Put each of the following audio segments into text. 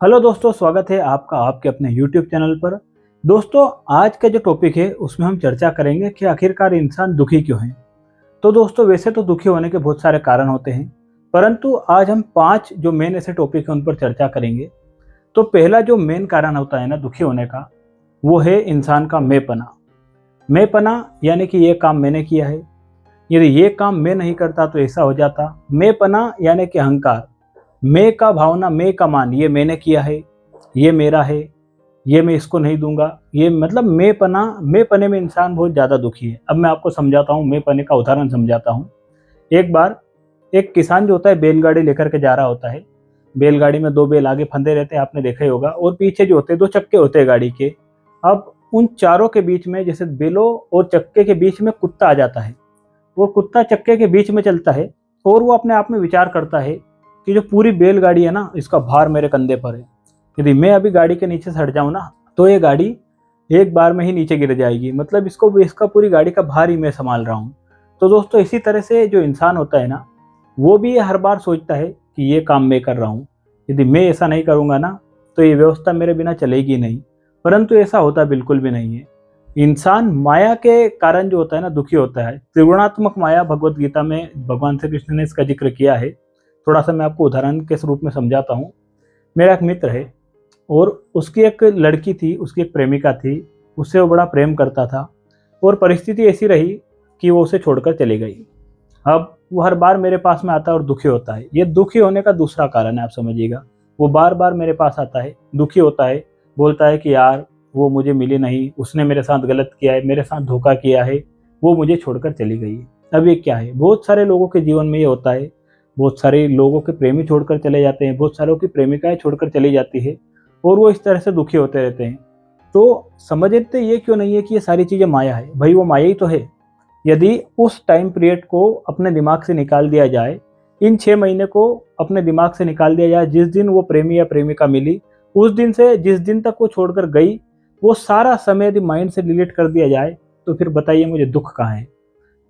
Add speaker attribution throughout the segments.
Speaker 1: Hello दोस्तों, स्वागत है आपका आपके अपने YouTube चैनल पर। दोस्तों, आज का जो टॉपिक है उसमें हम चर्चा करेंगे कि आखिरकार इंसान दुखी क्यों है। तो दोस्तों, वैसे तो दुखी होने के बहुत सारे कारण होते हैं, परंतु आज हम 5 जो मेन ऐसे टॉपिक हैं उन पर चर्चा करेंगे। तो पहला जो मेन कारण होता है ना दुखी होने का, वो है इंसान का मैंपना। मैंपना यानी कि ये काम मैंने किया है, यदि ये काम मैं नहीं करता तो ऐसा हो जाता। मैंपना यानी कि अहंकार, मैं का भावना, मैं का मान, ये मैंने किया है, ये मेरा है, ये मैं इसको नहीं दूंगा। ये मतलब मैं पने में इंसान बहुत ज़्यादा दुखी है। अब मैं आपको समझाता हूँ, मैं पने का उदाहरण समझाता हूँ। एक बार एक किसान जो होता है बैलगाड़ी लेकर के जा रहा होता है। बैलगाड़ी में 2 बैल आगे फंदे रहते हैं, आपने देखा ही होगा, और पीछे जो होते हैं 2 चक्के होते हैं गाड़ी के। अब उन चारों के बीच में, जैसे बैलों और चक्के के बीच में कुत्ता आ जाता है। वो कुत्ता चक्के के बीच में चलता है और वो अपने आप में विचार करता है कि जो पूरी बैलगाड़ी है ना, इसका भार मेरे कंधे पर है। यदि मैं अभी गाड़ी के नीचे से हट जाऊं ना, तो ये गाड़ी एक बार में ही नीचे गिर जाएगी। मतलब इसका पूरी गाड़ी का भार ही मैं संभाल रहा हूँ। तो दोस्तों, इसी तरह से जो इंसान होता है ना, वो भी ये हर बार सोचता है कि ये काम मैं कर रहा हूँ, यदि मैं ऐसा नहीं करूँगा ना तो ये व्यवस्था मेरे बिना चलेगी नहीं। परंतु ऐसा होता बिल्कुल भी नहीं है। इंसान माया के कारण जो होता है ना दुखी होता है। त्रिगुणात्मक माया, भगवत गीता में भगवान श्री कृष्ण ने इसका जिक्र किया है। थोड़ा सा मैं आपको उदाहरण के स्वरूप में समझाता हूँ। मेरा एक मित्र है और उसकी एक लड़की थी, उसकी एक प्रेमिका थी। उससे वो बड़ा प्रेम करता था और परिस्थिति ऐसी रही कि वो उसे छोड़कर चली गई। अब वो हर बार मेरे पास में आता है और दुखी होता है। ये दुखी होने का दूसरा कारण है, आप समझिएगा। वो बार बार मेरे पास आता है, दुखी होता है, बोलता है कि यार वो मुझे मिली नहीं, उसने मेरे साथ गलत किया है, मेरे साथ धोखा किया है, वो मुझे छोड़कर चली गई है। अब ये क्या है, बहुत सारे लोगों के जीवन में ये होता है। बहुत सारे लोगों के प्रेमी छोड़कर चले जाते हैं, बहुत सारों की प्रेमिकाएं छोड़कर चली जाती है और वो इस तरह से दुखी होते रहते हैं। तो समझते ये क्यों नहीं है कि ये सारी चीज़ें माया है। भाई वो माया ही तो है। यदि उस टाइम पीरियड को अपने दिमाग से निकाल दिया जाए, इन 6 महीने को अपने दिमाग से निकाल दिया जाए, जिस दिन वो प्रेमी या प्रेमिका मिली, उस दिन से जिस दिन तक वो छोड़कर गई, वो सारा समय यदि माइंड से डिलीट कर दिया जाए, तो फिर बताइए मुझे दुख कहाँ है।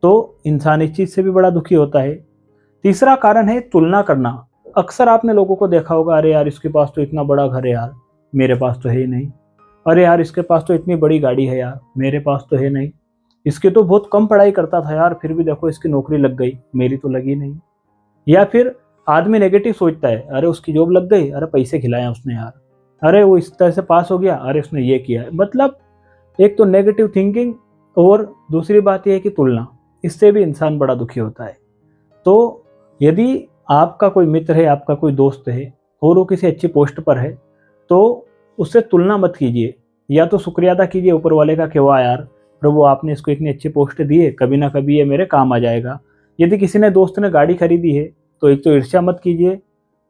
Speaker 1: तो इंसान इस चीज़ से भी बड़ा दुखी होता है। तीसरा कारण है तुलना करना। अक्सर आपने लोगों को देखा होगा, अरे यार इसके पास तो इतना बड़ा घर है यार, मेरे पास तो है ही नहीं। अरे यार इसके पास तो इतनी बड़ी गाड़ी है यार, मेरे पास तो है नहीं। इसकी तो बहुत कम पढ़ाई करता था यार, फिर भी देखो इसकी नौकरी लग गई, मेरी तो लगी नहीं। या फिर आदमी नेगेटिव सोचता है, अरे उसकी जॉब लग गई, अरे पैसे खिलाए उसने यार, अरे वो इस तरह से पास हो गया, अरे उसने ये किया है। मतलब एक तो नेगेटिव थिंकिंग, और दूसरी बात यह है कि तुलना। इससे भी इंसान बड़ा दुखी होता है। तो यदि आपका कोई मित्र है, आपका कोई दोस्त है और वो किसी अच्छी पोस्ट पर है, तो उससे तुलना मत कीजिए। या तो शुक्रिया अदा कीजिए ऊपर वाले का कि वाह यार प्रभु, आपने इसको इतनी अच्छी पोस्ट दी है, कभी ना कभी ये मेरे काम आ जाएगा। यदि किसी ने दोस्त ने गाड़ी खरीदी है, तो एक तो ईर्ष्या मत कीजिए।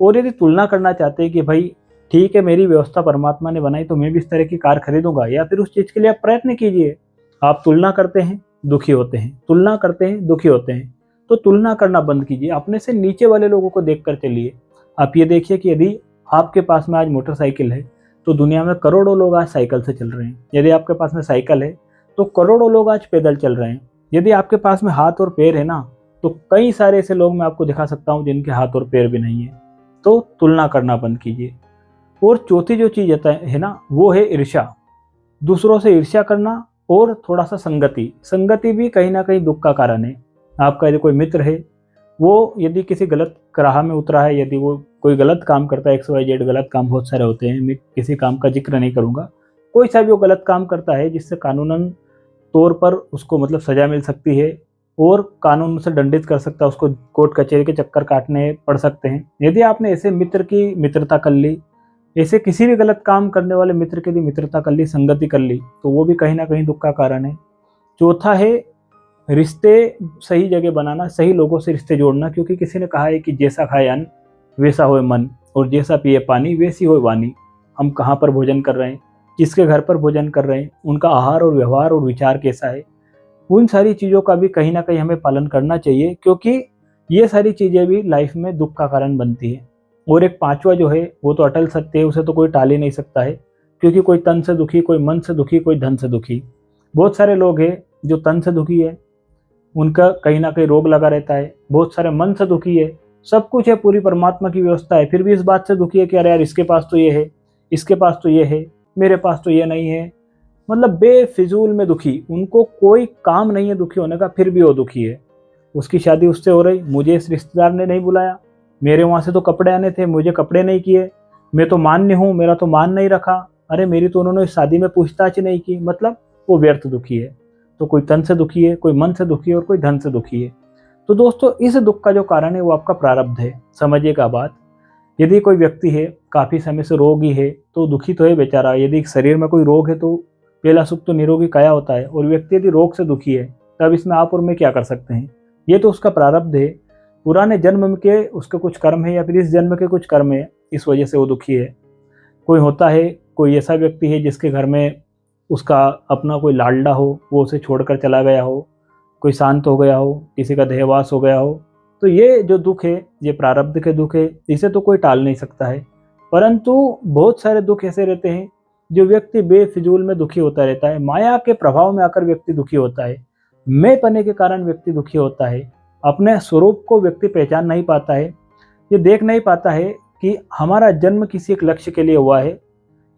Speaker 1: और यदि तुलना करना चाहते हैं कि भाई ठीक है, मेरी व्यवस्था परमात्मा ने बनाई तो मैं भी इस तरह की कार खरीदूंगा, या फिर उस चीज़ के लिए आप प्रयत्न कीजिए। आप तुलना करते हैं, दुखी होते हैं, तुलना करते हैं, दुखी होते हैं। तो तुलना करना बंद कीजिए, अपने से नीचे वाले लोगों को देख कर चलिए। आप ये देखिए कि यदि आपके पास में आज मोटरसाइकिल है, तो दुनिया में करोड़ों लोग आज साइकिल से चल रहे हैं। यदि आपके पास में साइकिल है, तो करोड़ों लोग आज पैदल चल रहे हैं। यदि आपके पास में हाथ और पैर है ना, तो कई सारे ऐसे लोग मैं आपको दिखा सकता हूँ जिनके हाथ और पैर भी नहीं है। तो तुलना करना बंद कीजिए। और चौथी जो चीज़ है ना, वो है ईर्ष्या। दूसरों से ईर्ष्या करना और थोड़ा सा संगति। संगति भी कहीं ना कहीं दुख का कारण है। आपका यदि कोई मित्र है, वो यदि किसी गलत राह में उतरा है, यदि वो कोई गलत काम करता है, XYZ गलत काम बहुत सारे होते हैं, मैं किसी काम का जिक्र नहीं करूँगा, कोई सा भी वो गलत काम करता है जिससे कानूनन तौर पर उसको मतलब सज़ा मिल सकती है और कानून उसे दंडित कर सकता है, उसको कोर्ट कचहरी के चक्कर काटने पड़ सकते हैं। यदि आपने ऐसे मित्र की मित्रता कर ली, ऐसे किसी भी गलत काम करने वाले मित्र की भी मित्रता कर ली, संगति कर ली, तो वो भी कहीं ना कहीं दुख का कारण है। चौथा है रिश्ते सही जगह बनाना, सही लोगों से रिश्ते जोड़ना। क्योंकि किसी ने कहा है कि जैसा खाए अन्न वैसा होए मन, और जैसा पिए पानी वैसी होए वाणी। हम कहाँ पर भोजन कर रहे हैं, किसके घर पर भोजन कर रहे हैं, उनका आहार और व्यवहार और विचार कैसा है, उन सारी चीज़ों का भी कहीं ना कहीं हमें पालन करना चाहिए। क्योंकि ये सारी चीज़ें भी लाइफ में दुख का कारण बनती है। और एक पांचवा जो है वो तो अटल सत्य है, उसे तो कोई टाल ही नहीं सकता है। क्योंकि कोई तन से दुखी, कोई मन से दुखी, कोई धन से दुखी। बहुत सारे लोग हैं जो तन से दुखी है, उनका कहीं ना कहीं रोग लगा रहता है। बहुत सारे मन से दुखी है, सब कुछ है, पूरी परमात्मा की व्यवस्था है, फिर भी इस बात से दुखी है कि अरे यार इसके पास तो ये है, इसके पास तो ये है, मेरे पास तो ये नहीं है। मतलब बेफिजूल में दुखी, उनको कोई काम नहीं है दुखी होने का, फिर भी वो दुखी है। उसकी शादी उससे हो रही, मुझे इस रिश्तेदार ने नहीं बुलाया, मेरे वहां से तो कपड़े आने थे, मुझे कपड़े नहीं किए, मैं तो मान्य हूँ, मेरा तो मान नहीं रखा, अरे मेरी तो उन्होंने इस शादी में पूछताछ ही नहीं की। मतलब वो व्यर्थ दुखी है। तो कोई तन से दुखी है, कोई मन से दुखी है, और कोई धन से दुखी है। तो दोस्तों इस दुख का जो कारण है वो आपका प्रारब्ध है। समझिएगा बात। यदि कोई व्यक्ति है काफी समय से रोगी है तो दुखी तो है बेचारा। यदि शरीर में कोई रोग है तो पहला सुख तो निरोगी काया होता है, और व्यक्ति यदि रोग से दुखी है तब इसमें आप और मैं क्या कर सकते हैं। ये तो उसका प्रारब्ध है, पुराने जन्म के उसके कुछ कर्म है, या फिर इस जन्म के कुछ कर्म है, इस वजह से वो दुखी है। कोई होता है, कोई ऐसा व्यक्ति है जिसके घर में उसका अपना कोई लाडला हो, वो उसे छोड़कर चला गया हो, कोई शांत हो गया हो, किसी का देहवास हो गया हो। तो ये जो दुख है ये प्रारब्ध के दुख है, इसे तो कोई टाल नहीं सकता है। परंतु बहुत सारे दुख ऐसे रहते हैं जो व्यक्ति बेफिजूल में दुखी होता रहता है, माया के प्रभाव में आकर व्यक्ति दुखी होता है, मैं पने के कारण व्यक्ति दुखी होता है, अपने स्वरूप को व्यक्ति पहचान नहीं पाता है, ये देख नहीं पाता है कि हमारा जन्म किसी एक लक्ष्य के लिए हुआ है।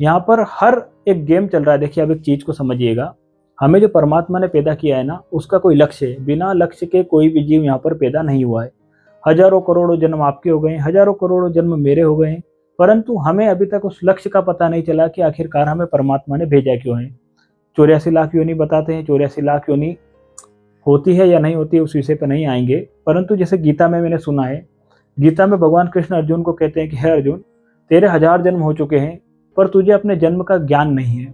Speaker 1: यहाँ पर हर एक गेम चल रहा है। देखिए, अब एक चीज को समझिएगा, हमें जो परमात्मा ने पैदा किया है ना, उसका कोई लक्ष्य है। बिना लक्ष्य के कोई भी जीव यहाँ पर पैदा नहीं हुआ है। हजारों करोड़ों जन्म आपके हो गए हैं, हजारों करोड़ों जन्म मेरे हो गए हैं, परंतु हमें अभी तक उस लक्ष्य का पता नहीं चला कि आखिरकार हमें परमात्मा ने भेजा क्यों है। 84 लाख योनि बताते हैं, 84 लाख योनि होती है या नहीं होती है उस विषय पर नहीं आएंगे। परंतु जैसे गीता में मैंने सुना है, गीता में भगवान कृष्ण अर्जुन को कहते हैं कि हे अर्जुन, तेरे 1000 जन्म हो चुके हैं, पर तुझे अपने जन्म का ज्ञान नहीं है,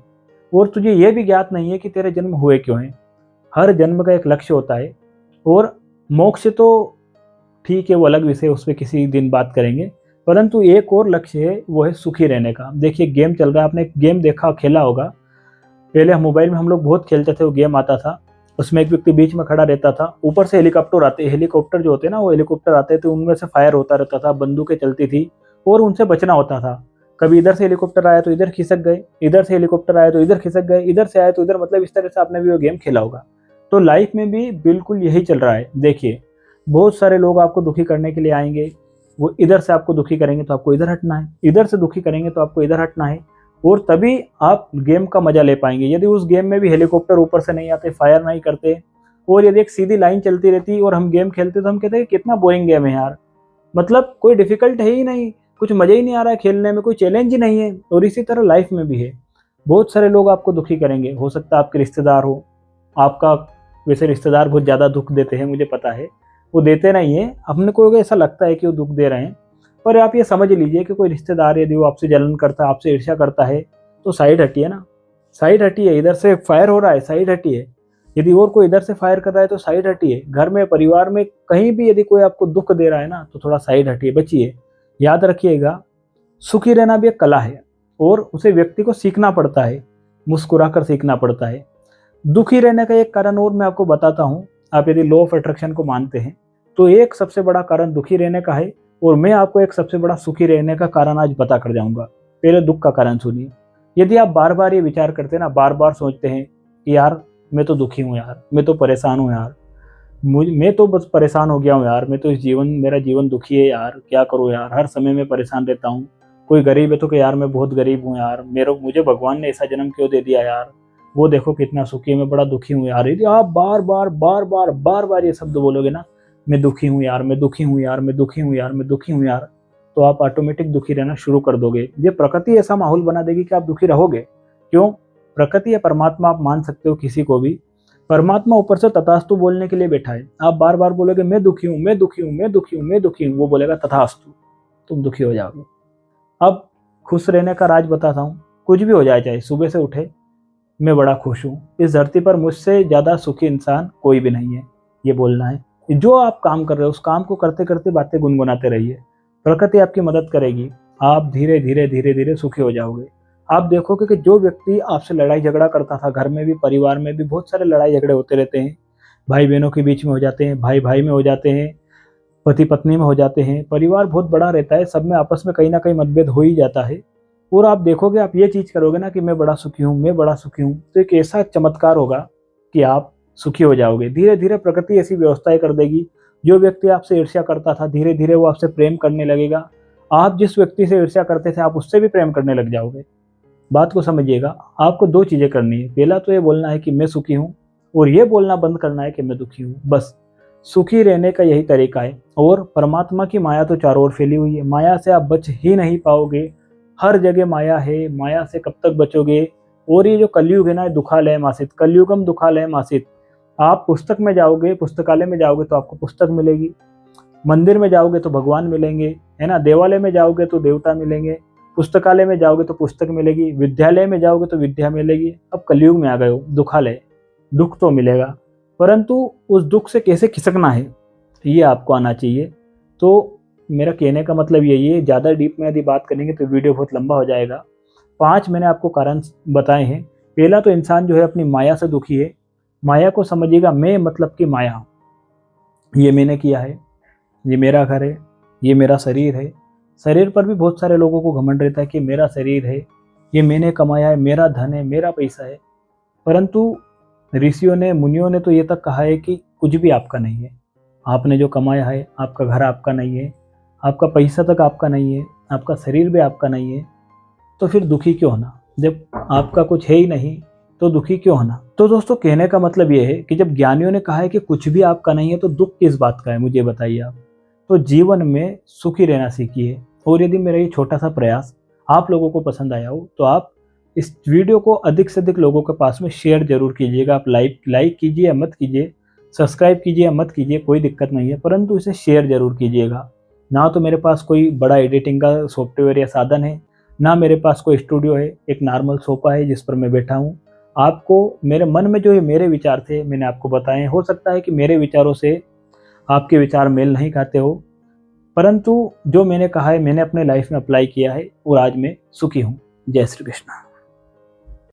Speaker 1: और तुझे यह भी ज्ञात नहीं है कि तेरे जन्म हुए क्यों हैं। हर जन्म का एक लक्ष्य होता है, और मोक्ष तो ठीक है, वो अलग विषय, उस पर किसी दिन बात करेंगे। परंतु एक और लक्ष्य है, वो है सुखी रहने का। देखिए गेम चल रहा है, आपने एक गेम देखा खेला होगा, पहले मोबाइल में हम लोग बहुत खेलते थे, वो गेम आता था, उसमें एक व्यक्ति बीच में खड़ा रहता था, ऊपर से हेलीकॉप्टर आते, हेलीकॉप्टर जो होते हैं ना, वो हेलीकॉप्टर आते थे, उनमें से फायर होता रहता था, बंदूकें चलती थी, और उनसे बचना होता था। कभी इधर से हेलीकॉप्टर आया तो इधर खिसक गए, इधर से हेलीकॉप्टर आया तो इधर खिसक गए, इधर से आया तो इधर, मतलब इस तरह से आपने भी वो गेम खेला होगा। तो लाइफ में भी बिल्कुल यही चल रहा है। देखिए, बहुत सारे लोग आपको दुखी करने के लिए आएंगे, वो इधर से आपको दुखी करेंगे तो आपको इधर हटना है, इधर से दुखी करेंगे तो आपको इधर हटना है, और तभी आप गेम का मजा ले पाएंगे। यदि उस गेम में भी हेलीकॉप्टर ऊपर से नहीं आते, फायर नहीं करते, और यदि एक सीधी लाइन चलती रहती और हम गेम खेलते, तो हम कहते हैं कितना बोरिंग गेम है यार, मतलब कोई डिफिकल्ट है ही नहीं, कुछ मजा ही नहीं आ रहा है खेलने में, कोई चैलेंज ही नहीं है। और इसी तरह लाइफ में भी है, बहुत सारे लोग आपको दुखी करेंगे। हो सकता है आपके रिश्तेदार हो, आपका, वैसे रिश्तेदार बहुत ज़्यादा दुख देते हैं मुझे पता है, वो देते नहीं है, अपने को ऐसा लगता है कि वो दुख दे रहे हैं, पर आप ये समझ लीजिए कि कोई रिश्तेदार यदि वो आपसे जलन करता है, आपसे ईर्ष्या करता है, तो साइड हटिए ना, साइड हटिए। इधर से फायर हो रहा है, साइड हटिए। यदि और कोई इधर से फायर कर रहा है तो साइड हटिए। घर में, परिवार में, कहीं भी यदि कोई आपको दुख दे रहा है ना, तो थोड़ा साइड हटिए, बचिए। याद रखिएगा, सुखी रहना भी एक कला है, और उसे व्यक्ति को सीखना पड़ता है, मुस्कुराकर सीखना पड़ता है। दुखी रहने का एक कारण और मैं आपको बताता हूँ। आप यदि लॉ ऑफ अट्रैक्शन को मानते हैं तो एक सबसे बड़ा कारण दुखी रहने का है, और मैं आपको एक सबसे बड़ा सुखी रहने का कारण आज बता कर जाऊंगा। पहले दुख का कारण सुनिए। यदि आप बार बार ये विचार करते हैं ना, बार बार सोचते हैं कि यार मैं तो दुखी हूँ यार, मैं तो परेशान हूँ यार, मैं तो बस परेशान हो गया हूँ यार, मैं तो मेरा जीवन दुखी है यार, क्या करूँ यार, हर समय में परेशान रहता हूँ। कोई गरीब है तो कि यार मैं बहुत गरीब हूँ यार, मुझे भगवान ने ऐसा जन्म क्यों दे दिया यार, वो देखो कितना सुखी है, मैं बड़ा दुखी हूँ यार। यदि आप बार बार बार बार बार बार ये शब्द बोलोगे ना, मैं दुखी हूँ यार, मैं दुखी हूँ यार, मैं दुखी हूँ यार, मैं दुखी हूँ यार, तो आप ऑटोमेटिक दुखी रहना शुरू कर दोगे। ये प्रकृति ऐसा माहौल बना देगी कि आप दुखी रहोगे। क्यों? प्रकृति या परमात्मा आप मान सकते हो किसी को भी, परमात्मा ऊपर से तथास्तु बोलने के लिए बैठा है। आप बार बार बोलोगे मैं दुखी हूँ, मैं दुखी हूँ, मैं दुखी हूँ, मैं दुखी हूँ, वो बोलेगा तथास्तु, तुम दुखी हो जाओगे। अब खुश रहने का राज बताता हूँ। कुछ भी हो जाए, चाहे सुबह से उठे, मैं बड़ा खुश हूँ, इस धरती पर मुझसे ज़्यादा सुखी इंसान कोई भी नहीं है, ये बोलना है। जो आप काम कर रहे हो उस काम को करते करते बातें गुनगुनाते रहिए, प्रकृति आपकी मदद करेगी, आप धीरे धीरे धीरे धीरे सुखी हो जाओगे। आप देखोगे कि जो व्यक्ति आपसे लड़ाई झगड़ा करता था, घर में भी परिवार में भी बहुत सारे लड़ाई झगड़े होते रहते हैं, भाई बहनों के बीच में हो जाते हैं, भाई भाई में हो जाते हैं, पति पत्नी में हो जाते हैं, परिवार बहुत बड़ा रहता है, सब में आपस में कहीं ना कहीं मतभेद हो ही जाता है। और आप देखोगे, आप ये चीज़ करोगे ना कि मैं बड़ा सुखी हूँ, मैं बड़ा सुखी हूँ, तो एक ऐसा चमत्कार होगा कि आप सुखी हो जाओगे। धीरे धीरे प्रकृति ऐसी व्यवस्थाएं कर देगी, जो व्यक्ति आपसे ईर्ष्या करता था धीरे धीरे वो आपसे प्रेम करने लगेगा। आप जिस व्यक्ति से ईर्ष्या करते थे आप उससे भी प्रेम करने लग जाओगे। बात को समझिएगा, आपको दो चीज़ें करनी है। पहला तो ये बोलना है कि मैं सुखी हूँ, और ये बोलना बंद करना है कि मैं दुखी हूँ। बस सुखी रहने का यही तरीका है। और परमात्मा की माया तो चारों ओर फैली हुई है, माया से आप बच ही नहीं पाओगे। हर जगह माया है, माया से कब तक बचोगे। और ये जो कलयुग है ना, दुखालय मासित, कलयुगम दुखालय मासित। आप पुस्तक में जाओगे, पुस्तकालय में जाओगे तो आपको पुस्तक मिलेगी, मंदिर में जाओगे तो भगवान मिलेंगे, है ना, देवालय में जाओगे तो देवता मिलेंगे, पुस्तकालय में जाओगे तो पुस्तक मिलेगी, विद्यालय में जाओगे तो विद्या मिलेगी। अब कलयुग में आ गए हो, दुखालय, दुख तो मिलेगा, परंतु उस दुख से कैसे खिसकना है ये आपको आना चाहिए। तो मेरा कहने का मतलब यही है, ज़्यादा डीप में यदि बात करेंगे तो वीडियो बहुत लंबा हो जाएगा। 5 मैंने आपको कारण बताए हैं। पहला तो इंसान जो है अपनी माया से दुखी है। माया को समझिएगा, मैं मतलब कि माया, ये मैंने किया है, ये मेरा घर है, ये मेरा शरीर है। शरीर पर भी बहुत सारे लोगों को घमंड रहता है कि मेरा शरीर है, ये मैंने कमाया है, मेरा धन है, मेरा पैसा है। परंतु ऋषियों ने, मुनियों ने तो ये तक कहा है कि कुछ भी आपका नहीं है। आपने जो कमाया है, आपका घर आपका नहीं है, आपका पैसा तक आपका नहीं है, आपका शरीर भी आपका नहीं है, तो फिर दुखी क्यों होना। जब आपका कुछ है ही नहीं तो दुखी क्यों होना। तो दोस्तों कहने का मतलब ये है कि जब ज्ञानियों ने कहा है कि कुछ भी आपका नहीं है तो दुख किस बात का है, मुझे बताइए आप। तो जीवन में सुखी रहना सीखिए। और यदि मेरा ये छोटा सा प्रयास आप लोगों को पसंद आया हो तो आप इस वीडियो को अधिक से अधिक लोगों के पास में शेयर जरूर कीजिएगा। आप लाइक कीजिए या मत कीजिए, सब्सक्राइब कीजिए या मत कीजिए, कोई दिक्कत नहीं है, परंतु इसे शेयर जरूर कीजिएगा। ना तो मेरे पास कोई बड़ा एडिटिंग का सॉफ्टवेयर या साधन है, ना मेरे पास कोई स्टूडियो है, एक नॉर्मल सोफा है जिस पर मैं बैठा हूँ। आपको मेरे मन में जो है मेरे विचार थे मैंने आपको बताए। हो सकता है कि मेरे विचारों से आपके विचार मेल नहीं खाते हो, परंतु जो मैंने कहा है मैंने अपने लाइफ में अप्लाई किया है और आज मैं सुखी हूँ। जय श्री कृष्ण।